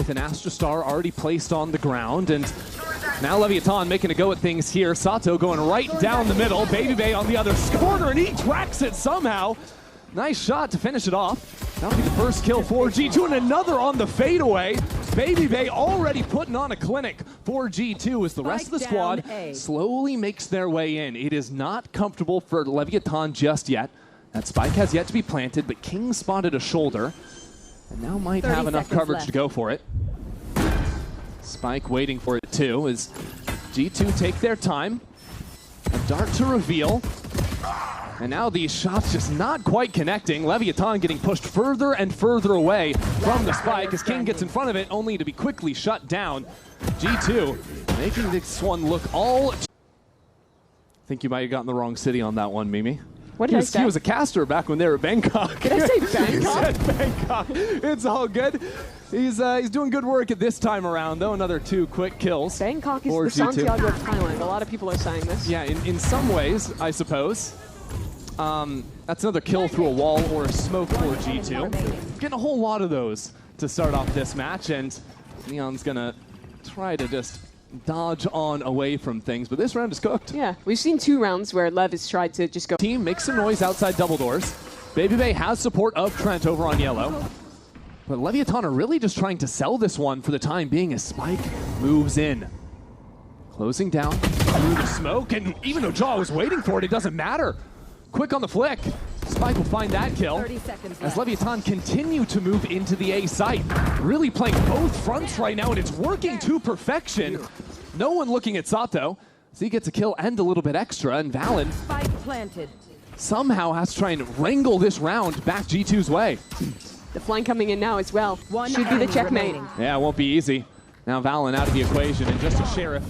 with an Astra Star already placed on the ground, and now Leviatan making a go at things here. Sato going right down the middle. Babybay on the other corner, and he tracks it somehow. Nice shot to finish it off. That'll be the first kill for G2, and another on the fadeaway. Babybay already putting on a clinic for G2 as the rest of the squad slowly makes their way in. It is not comfortable for Leviatan just yet. That spike has yet to be planted, but King spotted a shoulder, and now might have enough coverage to go for it. Spike waiting for it too as G2 take their time. A dart to reveal. And now these shots just not quite connecting. Leviatan getting pushed further and further away from the spike as King gets in front of it, only to be quickly shut down. G2 making this one look all... I think you might have gotten the wrong city on that one, Mimi. What did I say? He was a caster back when they were at Bangkok. Did I say Bangkok? You said Bangkok. It's all good. He's doing good work at this time around, though. Another 2 quick kills. Bangkok is the Santiago of Thailand. A lot of people are saying this. Yeah, in some ways, I suppose. That's another kill through a wall or a smoke for G2. Getting a whole lot of those to start off this match, and Neon's gonna try to just dodge on away from things, but this round is cooked. Yeah, we've seen 2 rounds where Lev has tried to just go. Team makes some noise outside double doors. Babybay has support of Trent over on yellow, but Leviatan are really just trying to sell this one for the time being as Spike moves in. Closing down through the smoke, and even though Jaw was waiting for it, it doesn't matter. Quick on the flick. Spike will find that kill as Leviatan continue to move into the A site. Really playing both fronts right now, and it's working to perfection. No one looking at Sato, so he gets a kill and a little bit extra, and Valen somehow has to try and wrangle this round back G2's way. The flank coming in now as well. Should be the checkmate. Yeah, it won't be easy. Now Valen out of the equation, and just a Sheriff.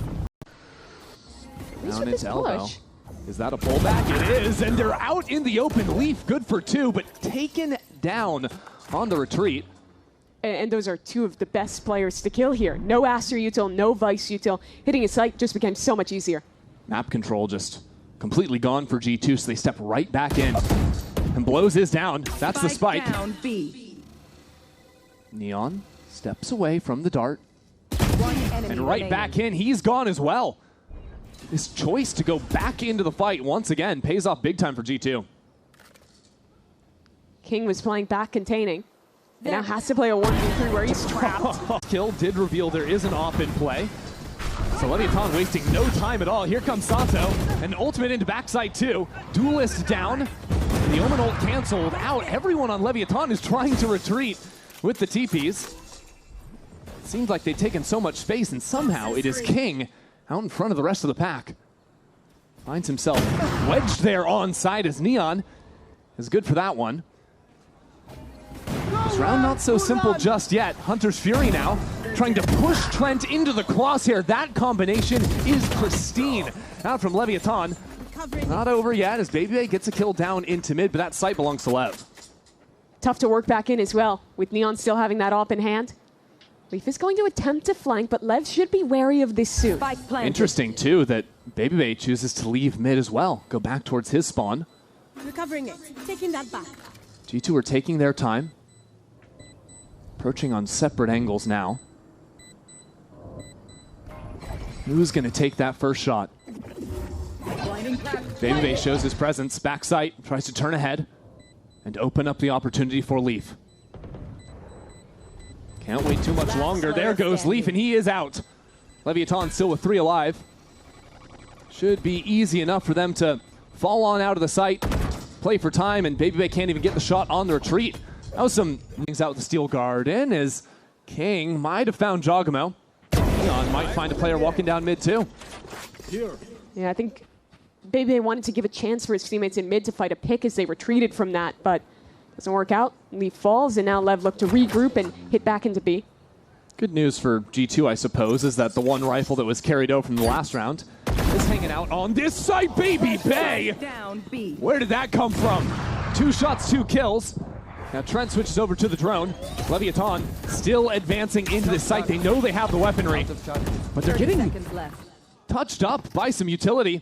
Down into elbow. Is that a pullback? It is, and they're out in the open. Leaf, good for 2, but taken down on the retreat. And those are 2 of the best players to kill here. No Astra util, no Vice util. Hitting a site just became so much easier. Map control just completely gone for G2, so they step right back in. And blows is down. That's the spike. Down, B. Neon steps away from the dart. And right remaining. back in, he's gone as well. This choice to go back into the fight once again pays off big time for G2. King was playing back containing, and now has to play a 1v3 where he's trapped. Kill did reveal there is an off in play. So Leviatan wasting no time at all. Here comes Sato, an ultimate into backside 2. Duelist down, and the Omen ult canceled out. Everyone on Leviatan is trying to retreat with the TPs. It seems like they've taken so much space, and somehow it is King out in front of the rest of the pack. Finds himself wedged there on side as Neon is good for that one. This round not so simple just yet. Hunter's Fury now trying to push Trent into the crosshair. That combination is pristine. Out from Leviatan. Not over yet as Babybay gets a kill down into mid, but that site belongs to Lev. Tough to work back in as well, with Neon still having that op in hand. Leaf is going to attempt to flank, but Lev should be wary of this soon. Interesting, too, that Babybay chooses to leave mid as well. Go back towards his spawn. Recovering it. Taking that back. G2 are taking their time. Approaching on separate angles now. Who's going to take that first shot? Babybay shows his presence. Backside, tries to turn ahead and open up the opportunity for Leaf. Can't wait too much longer. There goes Leaf, and he is out. Leviatan still with 3 alive. Should be easy enough for them to fall on out of the site, play for time, and Babybay can't even get the shot on the retreat. That was some things out with the Steel Garden as King might have found Jogamo. Neon might find a player walking down mid too. Yeah, I think Babybay wanted to give a chance for his teammates in mid to fight a pick as they retreated from that, but doesn't work out. Leaf falls, and now Lev look to regroup and hit back into B. Good news for G2, I suppose, is that the one rifle that was carried over from the last round is hanging out on this site, Babybay! Down B. Where did that come from? 2 shots, 2 kills. Now Trent switches over to the drone. Leviatan still advancing into this site. They know they have the weaponry, but they're getting touched up by some utility.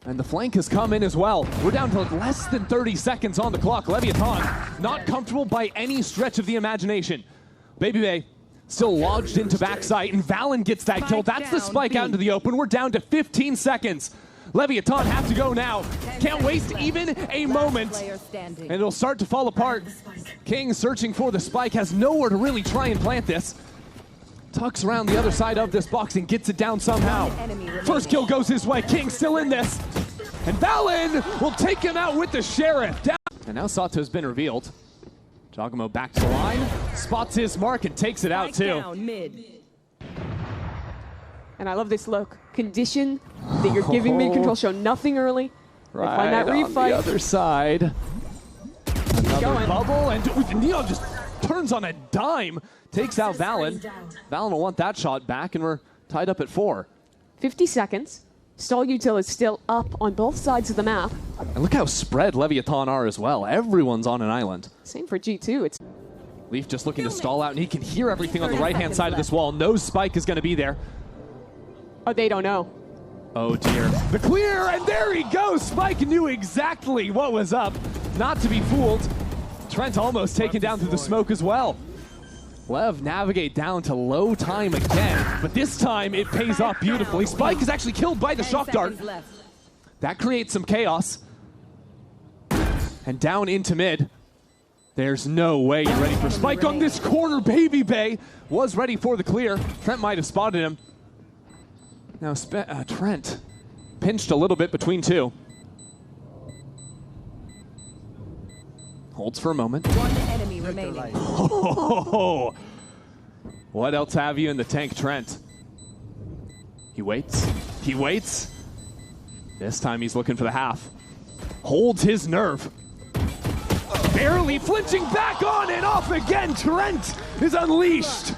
And the flank has come in as well. We're down to less than 30 seconds on the clock. Leviatan not comfortable by any stretch of the imagination. Babybay still lodged into backside, and Valen gets that kill. That's the spike out into the open. We're down to 15 seconds. Leviatan have to go now. Can't waste even a moment. And it'll start to fall apart. King searching for the spike, has nowhere to really try and plant this. Tucks around the other side of this box and gets it down somehow. First kill goes his way. King still in this. And Valen will take him out with the Sheriff. Down. And now Sato's been revealed. Giacomo back to the line, spots his mark and takes it out too. And I love this look. Condition that you're giving mid control. Show nothing early. Right find that refight. On the other side. Another bubble, and Neon just turns on a dime. Takes out Valen. Valen will want that shot back, and we're tied up at 4. 50 seconds. Stall util is still up on both sides of the map. And look how spread Leviatan are as well. Everyone's on an island. Same for G2. It's Leaf just looking to stall out, and he can hear everything on the right-hand side of this wall. No spike is going to be there. Oh, they don't know. Oh, dear. The clear, and there he goes. Spike knew exactly what was up. Not to be fooled. Trent almost taken down through the smoke as well. Lev navigate down to low time again, but this time it pays off beautifully. Spike is actually killed by the shock dart. That creates some chaos. And down into mid. There's no way you're ready for Spike on this corner. Baby Bay was ready for the clear. Trent might have spotted him. Now Trent pinched a little bit between two. Holds for a moment. One enemy remaining. Oh, what else have you in the tank, Trent? He waits. He waits. This time he's looking for the half. Holds his nerve. Barely flinching, back on and off again. Trent is unleashed.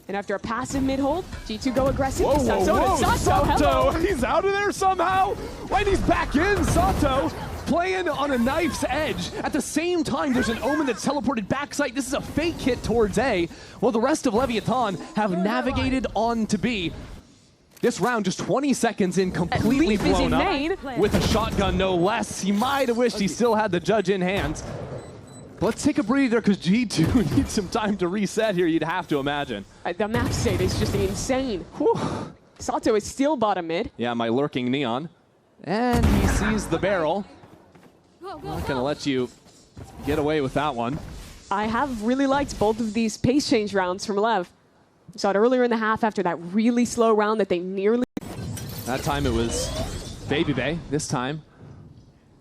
And after a passive mid-hold, G2 go aggressive. Whoa, whoa, whoa. Sato, hello. He's out of there somehow. Wait, he's back in. Sato playing on a knife's edge. At the same time, there's an Omen that's teleported backside. This is a fake hit towards A, while the rest of Leviatan have navigated on to B. This round just 20 seconds in, completely blown up with a shotgun, no less. He might have wished he still had the judge in hand. Let's take a breather, because G2 needs some time to reset here, you'd have to imagine. The map state is just insane. Whew. Sato is still bottom mid. Yeah, my lurking Neon. And he sees the barrel. Not going to let you get away with that one. I have really liked both of these pace change rounds from Lev. Saw it earlier in the half after that really slow round that they nearly... That time it was Baby Bay. This time,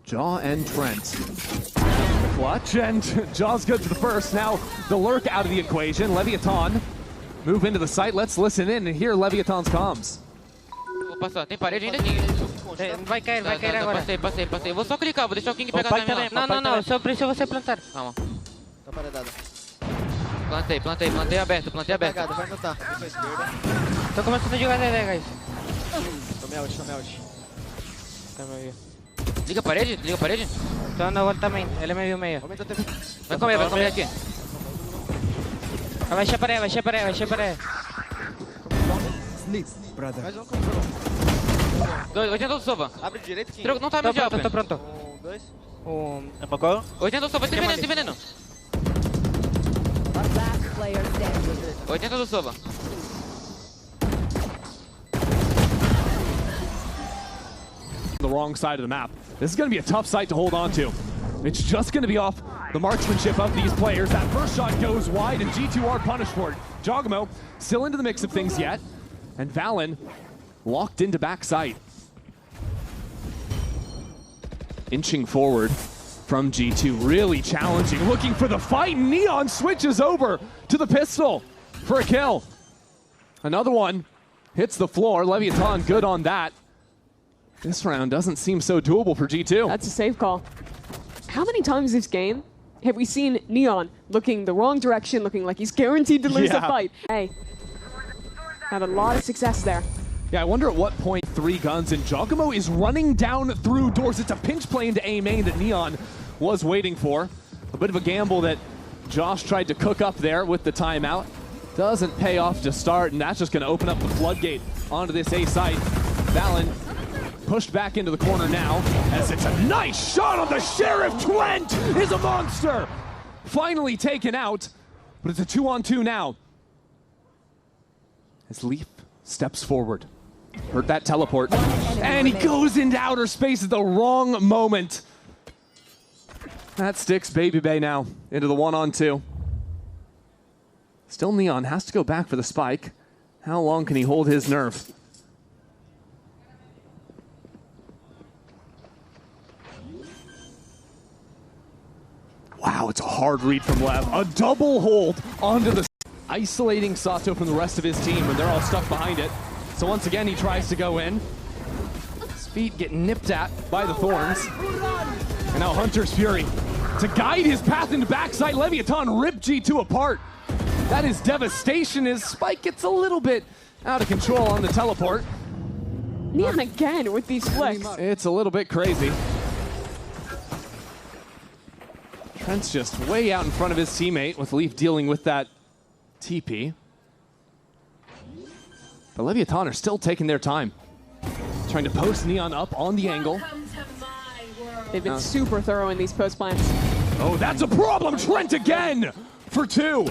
Jaw and Trent. Clutch, and Jaw's good for the first. Now the lurk out of the equation. Leviatan move into the site. Let's listen in and hear Leviatan's comms. Tem parede ainda? Vai cair agora. Passei. Vou só clicar, vou deixar o King pegar também. Não, só precisa você plantar. Calma. Tá paredado. Plantei aberto. Vai anotar. Tô começando a jogar DD, guys. Tomei out. Calma aí. Liga a parede? Tô andando agora também, ele me viu meio. Vai comer aqui. Vai chaparé. Sleep, brother. Mais um comprou. 80 do Sova. Abre direito, King. Não tá meio open. Tô pronto. 2. É pra qual? 80 do Sova, tem veneno. 80 do Sova. The wrong side of the map. This is going to be a tough site to hold on to. It's just going to be off the marksmanship of these players. That first shot goes wide, and G2 are punished for it. Giacomo still into the mix of things yet, and Valen locked into backside. Inching forward from G2, really challenging, looking for the fight. Neon switches over to the pistol for a kill. Another one hits the floor. Leviatan good on that. This round doesn't seem so doable for G2. That's a safe call. How many times this game have we seen Neon looking the wrong direction, looking like he's guaranteed to lose the fight? Hey, had a lot of success there. Yeah, I wonder at what point 3 guns, and Giacomo is running down through doors. It's a pinch play into A main that Neon was waiting for. A bit of a gamble that Josh tried to cook up there with the timeout. Doesn't pay off to start, and that's just going to open up the floodgate onto this A site. Valen pushed back into the corner now, as it's a nice shot on the Sheriff. Trent is a monster! Finally taken out, but it's a 2-on-2 now. as Leaf steps forward. Heard that teleport. And he goes into outer space at the wrong moment. That sticks Baby Bay now into the 1-on-2. Still Neon has to go back for the spike. How long can he hold his nerve? Wow, it's a hard read from Lev. A double hold onto the... Isolating Sato from the rest of his team when they're all stuck behind it. So once again, he tries to go in. His feet get nipped at by the thorns. And now Hunter's Fury. To guide his path into backside, Leviatan ripped G2 apart. That is devastation. His spike gets a little bit out of control on the teleport. Neon again with these flicks. It's a little bit crazy. Trent's just way out in front of his teammate with Leaf dealing with that TP. But Leviatan are still taking their time. Trying to post Neon up on the angle. They've been super thorough in these post plants. Oh, that's a problem! Trent again for 2.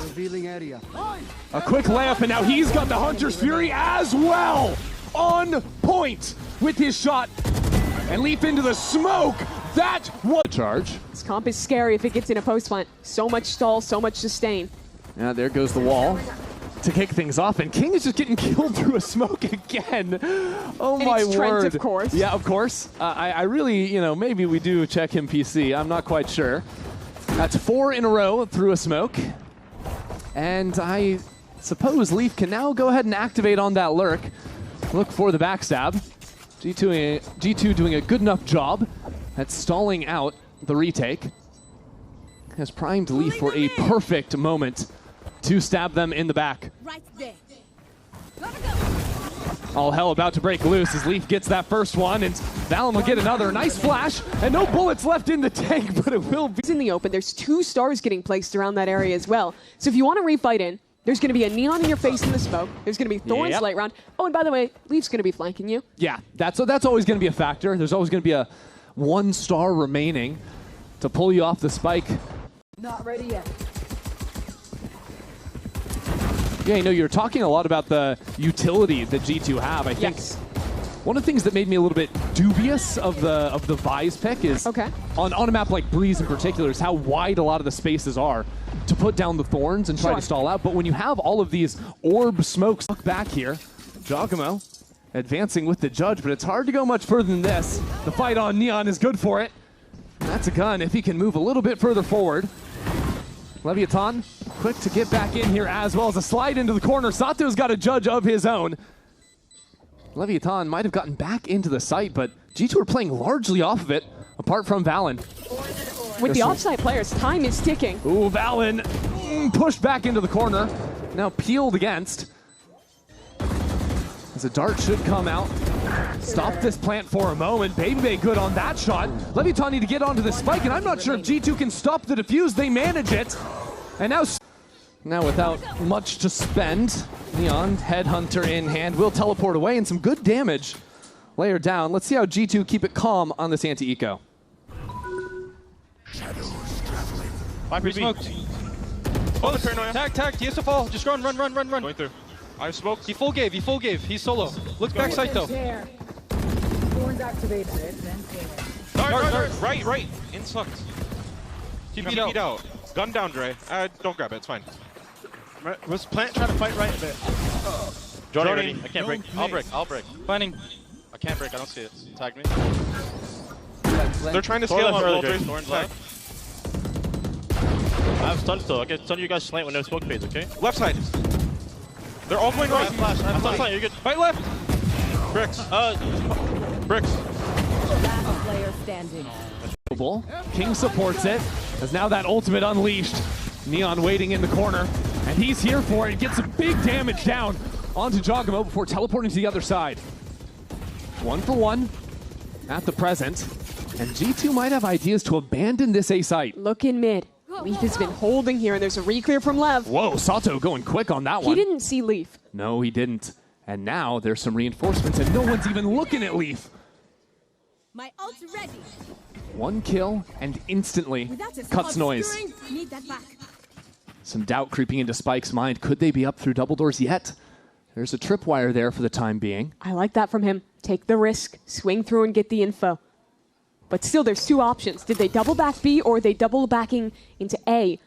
A quick layup, and now he's got the Hunter's Fury as well. On point with his shot. And Leaf into the smoke. That was a charge. This comp is scary if it gets in a post plant. So much stall, so much sustain. Yeah, there goes the wall to kick things off, and King is just getting killed through a smoke again. Oh my it's word. Trent, of course. Yeah, of course. I really, maybe we do check him PC. I'm not quite sure. That's 4 in a row through a smoke. And I suppose Leaf can now go ahead and activate on that lurk. Look for the backstab. G2 doing a good enough job at stalling out the retake. Has primed Leaf for a perfect moment to stab them in the back. Right there. All hell about to break loose as Leaf gets that first one, and Valen will get another. Nice flash, and no bullets left in the tank, but it will be. It's in the open. There's 2 stars getting placed around that area as well. So if you want to refight in, there's going to be a Neon in your face in the smoke. There's going to be Thorns late round. Oh, and by the way, Leaf's going to be flanking you. Yeah, that's always going to be a factor. There's always going to be a 1 star remaining to pull you off the spike. Not ready yet. Yeah, you're talking a lot about the utility that G2 have. I think one of the things that made me a little bit dubious of the Vise pick is on a map like Breeze in particular is how wide a lot of the spaces are to put down the thorns and try to stall out. But when you have all of these orb smokes back here, Giacomo advancing with the judge, but it's hard to go much further than this. The fight on Neon is good for it. That's a gun if he can move a little bit further forward. Leviatan, quick to get back in here as well as a slide into the corner. Sato's got a judge of his own. Leviatan might have gotten back into the site, but G2 are playing largely off of it, apart from Valen. With the offside players, time is ticking. Ooh, Valen pushed back into the corner. Now peeled against. As a dart should come out. Stop this plant for a moment. Baby Bay good on that shot. Leviatan need to get onto the spike, and I'm not sure if G2 can stop the defuse. They manage it. And now without much to spend, Neon, Headhunter in hand, will teleport away, and some good damage layer down. Let's see how G2 keep it calm on this anti-eco. Viper smoked. Oh, tag, he has to fall. Just run. Going through. I smoked. He full gave. He's solo. Looks back Sato. Thorns activated it, then Right. In sucks. TP out. Gun down, Dre. Don't grab it. It's fine. Was Plant trying to fight right a bit? Johnny ready. I can't break. I'll break. Planning. I can't break. I don't see it. Tag me. They're trying to scale on wall Dre's tag. I have stun still. Okay, stun you guys slant when no smoke fades, okay? Left side. They're all going right. I'm stun slant, you're good. Fight left. Bricks. Bricks. last player standing. King supports it, as now that ultimate unleashed. Neon waiting in the corner, and he's here for it. Gets some big damage down onto Giacomo before teleporting to the other side. 1 for 1 at the present, and G2 might have ideas to abandon this A site. Look in mid. Leaf has been holding here, and there's a re-clear from Lev. Whoa, Sato going quick on that one. He didn't see Leaf. No, he didn't. And now there's some reinforcements, and no one's even looking at Leaf. My ult's ready. 1 kill, and instantly cuts noise. Need that back. Some doubt creeping into Spike's mind. Could they be up through double doors yet? There's a tripwire there for the time being. I like that from him. Take the risk, swing through and get the info. But still, there's two options. Did they double back B or are they double backing into A?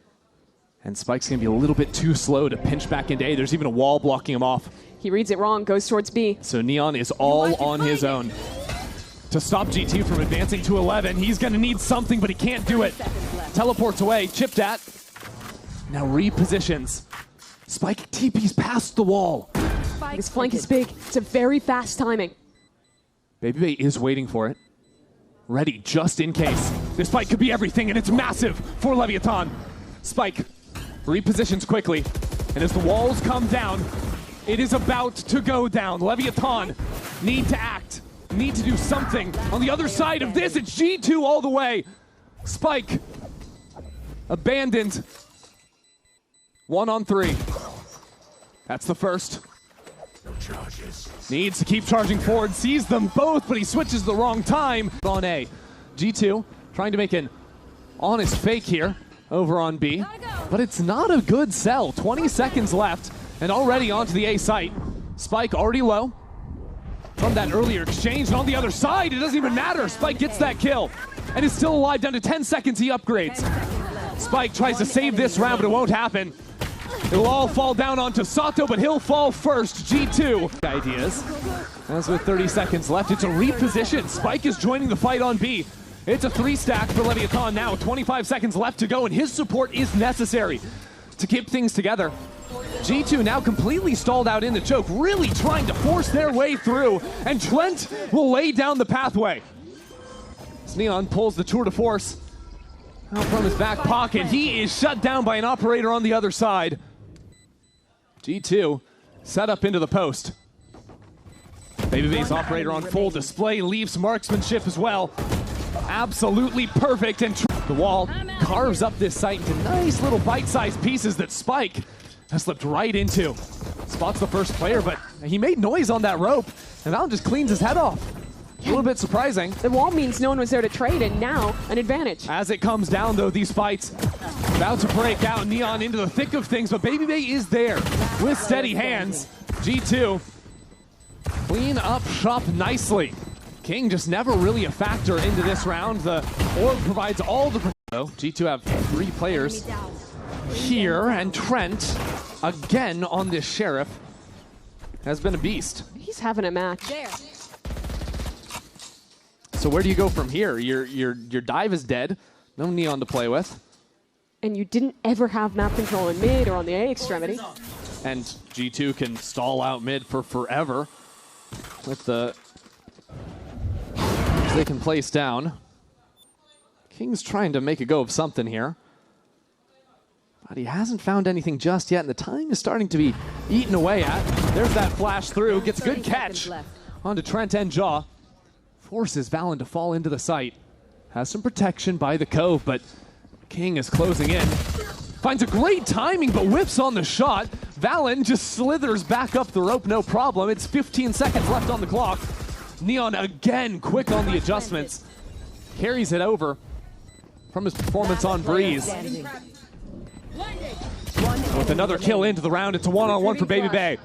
And Spike's going to be a little bit too slow to pinch back into A. There's even a wall blocking him off. He reads it wrong, goes towards B. So Neon is all on his own. To stop GT from advancing to 11, he's going to need something, but he can't do it. Teleports away, chipped at. Now repositions. Spike TP's past the wall. This flank is big. It's a very fast timing. Baby Bay is waiting for it. Ready just in case. This fight could be everything, and it's massive for Leviatan. Spike repositions quickly, and as the walls come down, it is about to go down. Leviatan need to act, need to do something. On the other side of this, it's G2 all the way. Spike abandoned. 1-on-3. That's the first. Needs to keep charging forward, sees them both, but he switches the wrong time. On A. G2 trying to make an honest fake here over on B, but it's not a good sell. 20 seconds left, and already onto the A site. Spike already low from that earlier exchange, and on the other side, it doesn't even matter. Spike gets that kill, and is still alive down to 10 seconds. He upgrades. Spike tries to save this round, but it won't happen. It'll all fall down onto Sato, but he'll fall first. G2 ideas. As with 30 seconds left, it's a reposition. Spike is joining the fight on B. It's a 3-stack for Leviatan now. 25 seconds left to go, and his support is necessary to keep things together. G2 now completely stalled out in the choke, really trying to force their way through, and Trent will lay down the pathway. As Neon pulls the tour de force out from his back pocket. He is shut down by an operator on the other side. G2 set up into the post. Baby Bay's operator on full display, leaves marksmanship as well. Absolutely perfect, and the wall carves up this site into nice little bite-sized pieces that Spike has slipped right into. Spots the first player, but he made noise on that rope, and Valorant just cleans his head off. A little bit surprising. The wall means no one was there to trade, and now an advantage. As it comes down, though, these fights about to break out. Neon into the thick of things, but Baby Bay is there with steady hands. G2 clean up shop nicely. King just never really a factor into this round. The orb provides all the... G2 have 3 players here, and Trent, again on this Sheriff, has been a beast. He's having a match. So where do you go from here? Your dive is dead. No Neon to play with. And you didn't ever have map control in mid or on the A extremity. And G2 can stall out mid for forever with the... They can place down. King's trying to make a go of something here. But he hasn't found anything just yet, and the time is starting to be eaten away at. There's that flash through. Gets a good catch onto Trent and Jaw. Forces Valen to fall into the site. Has some protection by the Cove, but King is closing in. Finds a great timing, but whips on the shot. Valen just slithers back up the rope, no problem. It's 15 seconds left on the clock. Neon again quick on the adjustments. Carries it over from his performance on Breeze. With another kill into the round, it's a 1-on-1 for Baby Bay.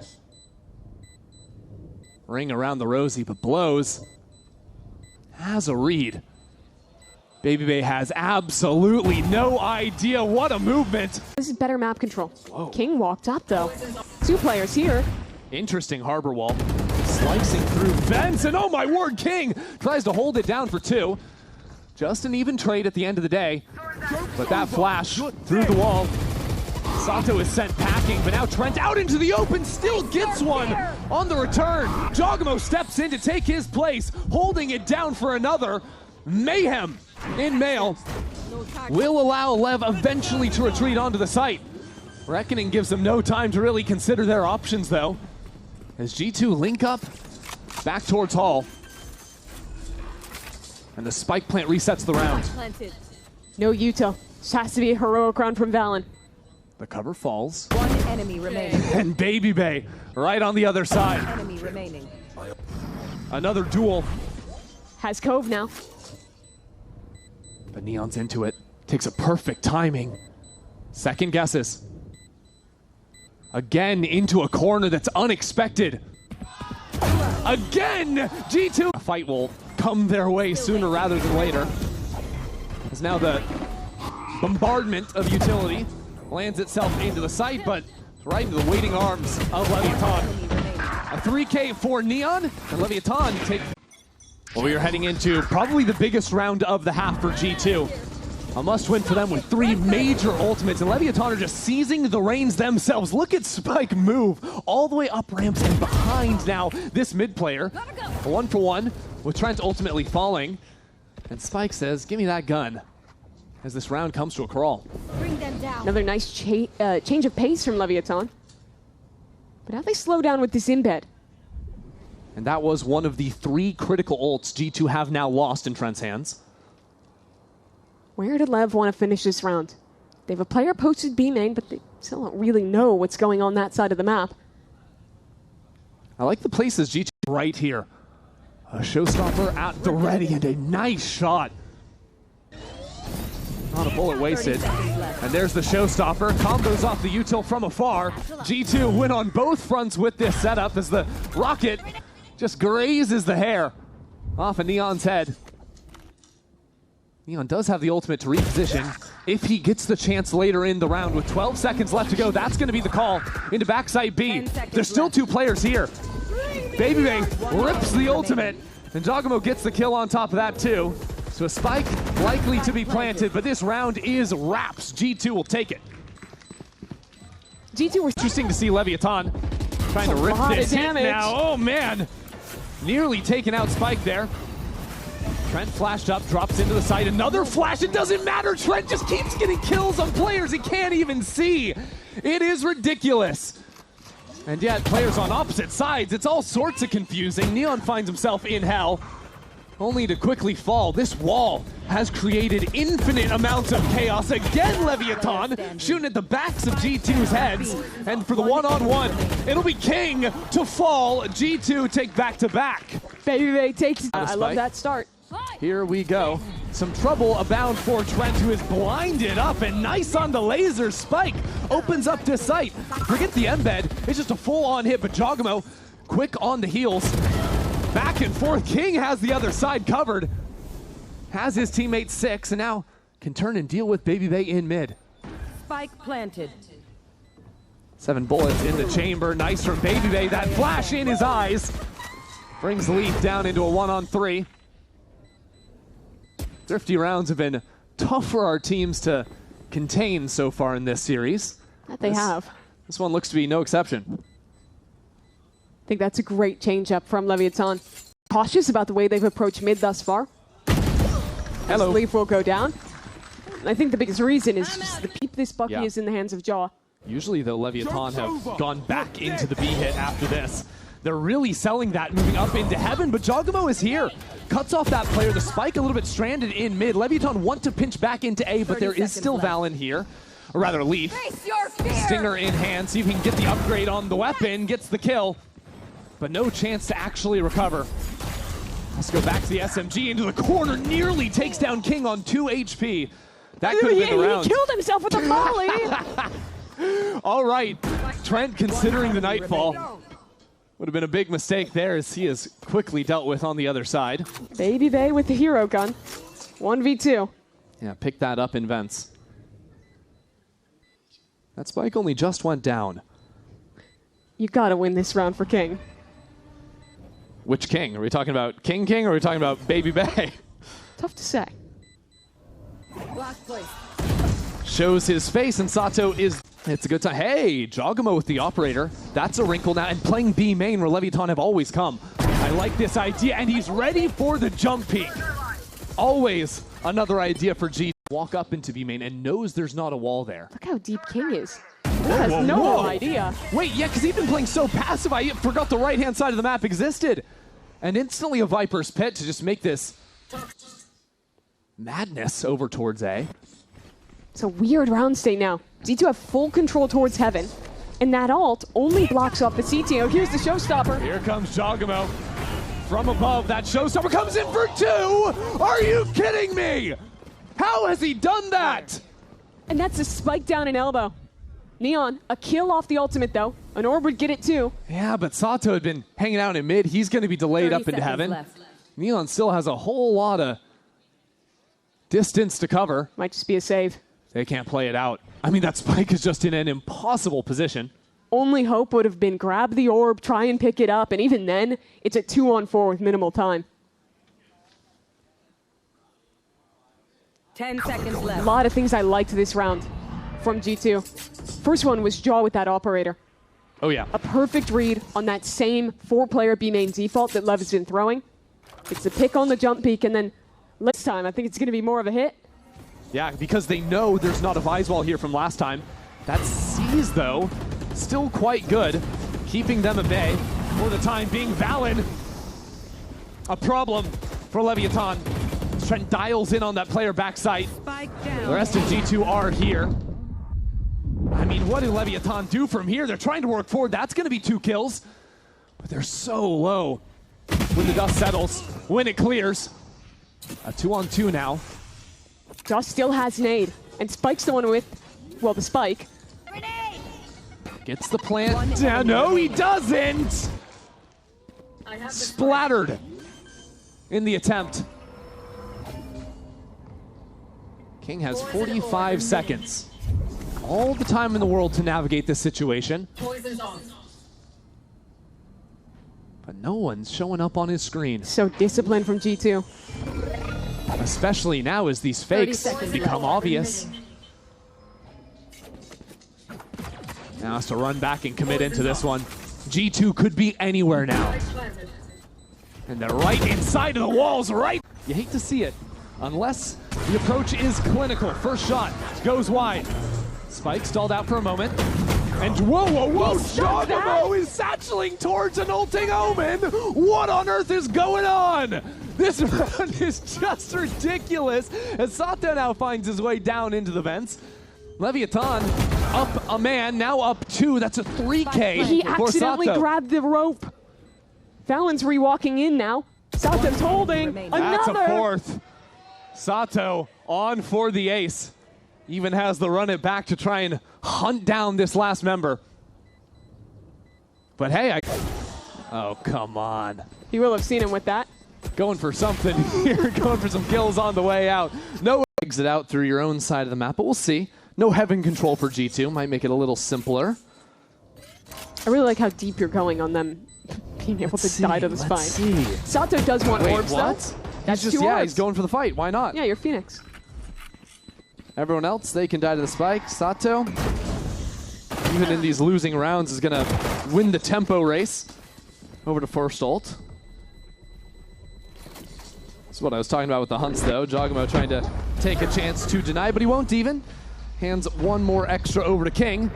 Ring around the rosy, but blows. Has a read. Baby Bay has absolutely no idea. What a movement. This is better map control. Whoa. King walked up, though. 2 players here. Interesting harbor wall. Slicing through vents, and oh my word, King tries to hold it down for 2. Just an even trade at the end of the day. But that flash through the wall. Sato is sent packing, but now Trent out into the open, still gets one on the return. Jogamo steps in to take his place, holding it down for another. Mayhem in Mail will allow Lev eventually to retreat onto the site. Reckoning gives them no time to really consider their options, though. As G2 link up back towards Hall. And the spike plant resets the round. No Utah. This has to be a heroic round from Valen. The cover falls. 1 enemy remaining. And Baby Bay right on the other side. Enemy remaining. Another duel. Has Cove now. But Neon's into it. Takes a perfect timing. Second guesses. Again into a corner that's unexpected. Again, G2. A fight will come their way sooner rather than later. As now the bombardment of utility lands itself into the site, but right into the waiting arms of Leviatan. A 3K for Neon, and Leviatan take. Well, we are heading into probably the biggest round of the half for G2. A must-win for them with 3 major ultimates, and Leviatan are just seizing the reins themselves. Look at Spike move all the way up ramps and behind now this mid player. A 1-for-1 with Trent ultimately falling. And Spike says, give me that gun, as this round comes to a crawl. Bring them down. Another nice change of pace from Leviatan. But how they slow down with this embed. And that was one of the 3 critical ults G2 have now lost in Trent's hands. Where did Lev want to finish this round? They have a player posted B main, but they still don't really know what's going on that side of the map. I like the places G2 right here. A showstopper at the ready and a nice shot. Not a bullet wasted. And there's the showstopper. Combos off the util from afar. G2 win on both fronts with this setup as the rocket just grazes the hair off of Neon's head. Neon does have the ultimate to reposition if he gets the chance later in the round. With 12 seconds left to go, that's going to be the call into backside B. There's still 2 players here. BabyBay rips the ultimate, and Jogamo gets the kill on top of that too. So a spike likely to be planted, but this round is wraps. G2 will take it. G2 were interesting to see Leviatan trying to rip this hit now. Oh man, nearly taking out Spike there. Trent flashed up, drops into the site. Another flash, it doesn't matter. Trent just keeps getting kills on players he can't even see. It is ridiculous. And yet, players on opposite sides, it's all sorts of confusing. Neon finds himself in hell, only to quickly fall. This wall has created infinite amounts of chaos. Again, Leviatan shooting at the backs of G2's heads. And for the one-on-one, it'll be King to fall. G2 take back-to-back. BabyBay takes. I love that start. Here we go. Some trouble abound for Trent, who is blinded up, and nice on the laser. Spike opens up this site. Forget the embed. It's just a full-on hit, but Jogamo quick on the heels. Back and forth. King has the other side covered. Has his teammate 6, and now can turn and deal with BabyBay in mid. Spike planted. 7 bullets in the chamber. Nice from BabyBay. That flash in his eyes brings Leaf down into a 1-on-3. Thrifty rounds have been tough for our teams to contain so far in this series. That they have. This one looks to be no exception. I think that's a great change-up from Leviatan. Cautious about the way they've approached mid thus far. Hello. Leaf will go down. I think the biggest reason is just the peep this Bucky is in the hands of Jaw. Usually, though, Leviatan have gone back into the B hit after this. They're really selling that, moving up into heaven, but Jogamo is here. Cuts off that player. The spike a little bit stranded in mid. Leviatan want to pinch back into A, but there is still Val in here. Or rather, Leaf. Stinger in hand, see if he can get the upgrade on the weapon. Gets the kill, but no chance to actually recover. Let's go back to the SMG into the corner. Nearly takes down King on 2 HP. That could have been the round. He killed himself with a volley. All right, Trent considering the nightfall. Would have been a big mistake there, as he is quickly dealt with on the other side. BabyBay with the hero gun. 1v2. Yeah, pick that up in vents. That spike only just went down. You gotta win this round for King. Which King? Are we talking about King or are we talking about BabyBay? Tough to say. Shows his face, and Sato is... It's a good time. Hey, Jogamo with the operator. That's a wrinkle now, and playing B main where Leviatan have always come. I like this idea, and he's ready for the jump peek. Always another idea for G. Walk up into B main and knows there's not a wall there. Look how deep King is. He has no idea. Wait, yeah, because he's been playing so passive, I forgot the right-hand side of the map existed. And instantly a Viper's Pit to just make this madness over towards A. It's a weird round state now. G2 have full control towards heaven, and that ult only blocks off the CT. Oh, here's the showstopper. Here comes Jogamo. From above, that showstopper comes in for 2! Are you kidding me? How has he done that? And that's a spike down an elbow. Neon, a kill off the ultimate though. An orb would get it too. Yeah, but Sato had been hanging out in mid. He's going to be delayed up into heaven. Left. Neon still has a whole lot of distance to cover. Might just be a save. They can't play it out. I mean, that spike is just in an impossible position. Only hope would have been grab the orb, try and pick it up, and even then, it's a 2-on-4 with minimal time. 10 seconds A left. lot of things I liked this round from G2. First one was Jaw with that operator. Oh, yeah. A perfect read on that same 4-player B main default that Lev has been throwing. It's the pick on the jump peak, and then this time I think it's going to be more of a hit. Yeah, because they know there's not a Vise wall here from last time. That C's, though, still quite good, keeping them at bay for the time being. Valen, a problem for Leviatan. Trent dials in on that player backside. Spike down. The rest of G2 are here. I mean, what do Leviatan do from here? They're trying to work forward. That's going to be 2 kills. But they're so low when the dust settles, when it clears. A 2-on-2 now. Josh still has nade, and Spike's the one with, well, the spike. Gets the plant down. No, he doesn't! Splattered in the attempt. King has 45 seconds. All the time in the world to navigate this situation. But no one's showing up on his screen. So disciplined from G2. Especially now as these fakes become obvious. Now has to run back and commit into this one. G2 could be anywhere now. And they're right inside of the walls, right? You hate to see it, unless the approach is clinical. First shot goes wide. Spike stalled out for a moment. And whoa, whoa, whoa, Jogamo is satcheling towards an ulting Omen. What on earth is going on? This round is just ridiculous as Sato now finds his way down into the vents. Leviatan up a man, now up 2. That's a 3K He for accidentally Sato. grabbed the rope. Valen's re-walking in now. Sato's holding. That's a Another. 4th. Sato on for the ace. Even has the run it back to try and hunt down this last member. But hey, oh, come on. You will have seen him with that. Going for something here, going for some kills on the way out. No exit out through your own side of the map, but we'll see. No heaven control for G2, might make it a little simpler. I really like how deep you're going on them being able to die to the spine. Let's see. Sato does want orbs, what? though. That's He's just, 2 yeah, orbs. he's going for the fight. Why not? Yeah, you're Phoenix. Everyone else, they can die to the spike. Sato, even in these losing rounds, is going to win the tempo race. Over to first ult. That's what I was talking about with the hunts, though. Jogamo trying to take a chance to deny, but he won't even. Hands one more extra over to King.